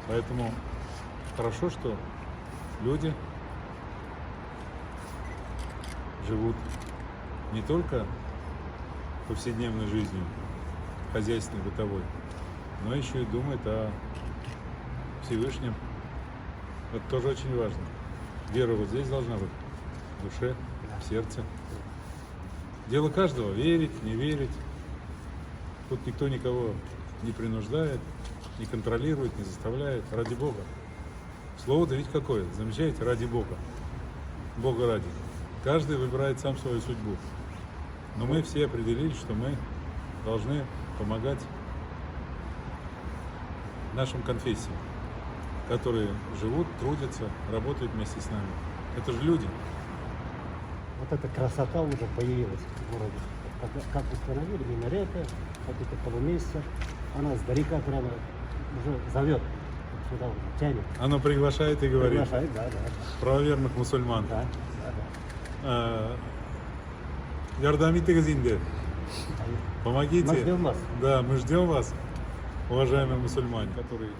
Поэтому хорошо, что люди живут не только повседневной жизнью, хозяйственной, бытовой, но еще и думают о Всевышнем. Это тоже очень важно. Вера вот здесь должна быть, в душе, в сердце. Дело каждого — верить, не верить. Тут никто никого не принуждает, не контролирует, не заставляет. Ради Бога. Слово-то ведь какое? Замечаете? Ради Бога. Бога ради. Каждый выбирает сам свою судьбу. Но мы все определили, что мы должны помогать нашим конфессиям, которые живут, трудятся, работают вместе с нами. Это же люди. Вот эта красота уже появилась в городе. Как установили минареты, вот это полумесяца, она сдалека прямо уже зовет, сюда уже тянет. Оно приглашает и говорит. Приглашает, да. Правоверных мусульман. Да. Ярдамите газинде. Помогите. Мы ждем вас. Да, мы ждем вас, уважаемые мусульмане, которые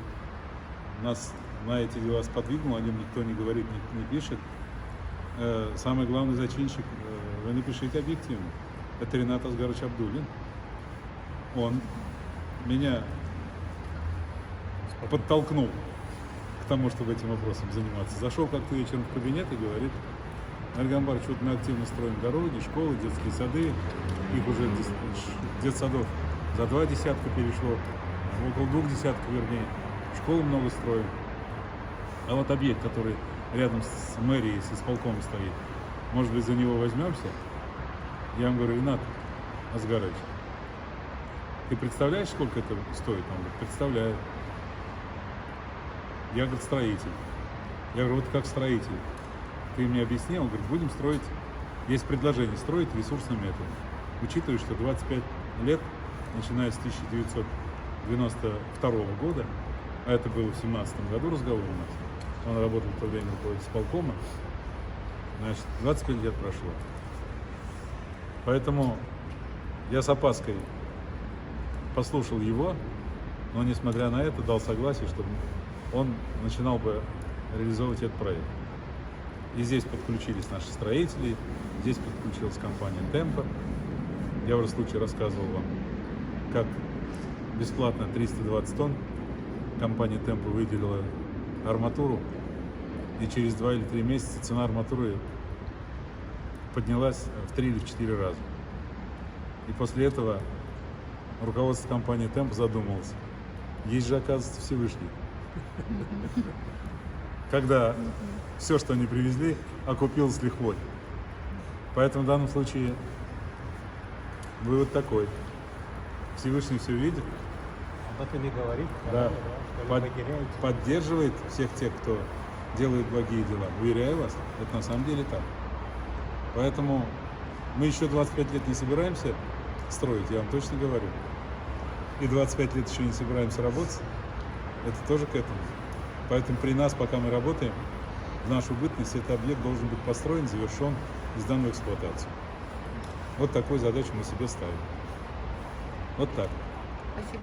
нас на эти дела сподвигнул, о нем никто не говорит, не пишет. Самый главный зачинщик, вы напишите объективно, это Ренат Асгарович Абдуллин. Он меня подтолкнул к тому, чтобы этим вопросом заниматься. Зашел как-то вечером в кабинет и говорит: Альгамбар, что-то мы активно строим дороги, школы, детские сады. Их уже детсадов за 2 десятка перешло, около 2 десятков вернее. Школы много строим. А вот объект, который рядом с мэрией, с исполкомом стоит, может быть, за него возьмемся? Я вам говорю: Ренат Асгарович, ты представляешь, сколько это стоит? Он говорит: представляю. Я, говорит, строитель. Я говорю: вот как строитель. Ты мне объяснил, он говорит: будем строить, есть предложение строить ресурсным методом. Учитывая, что 25 лет, начиная с 1992 года, а это было в 2017 году разговор у нас, он работал в то время руководителем исполкома, значит, 25 лет прошло. Поэтому я с опаской послушал его, но, несмотря на это, дал согласие, чтобы он начинал бы реализовывать этот проект. И здесь подключились наши строители, здесь подключилась компания «Темпо». Я уже в случае рассказывал вам, как бесплатно 320 тонн компания «Темпо» выделила арматуру, и через 2 или 3 месяца цена арматуры поднялась в 3 или 4 раза. И после этого руководство компании «Темпо» задумалось: есть же, оказывается, Всевышний. Когда все, что они привезли, окупилось лихвой. Поэтому в данном случае вывод такой: Всевышний все видит, Об этом и говорит. да, что вы потеряете. поддерживает всех тех, кто делает благие дела. Уверяю вас, это на самом деле так. Поэтому мы еще 25 лет не собираемся строить, я вам точно говорю. И 25 лет еще не собираемся работать. Это тоже к этому. Поэтому при нас, пока мы работаем, в нашу бытность этот объект должен быть построен, завершен и сдан в эксплуатацию. Вот такую задачу мы себе ставим. Вот так. Спасибо.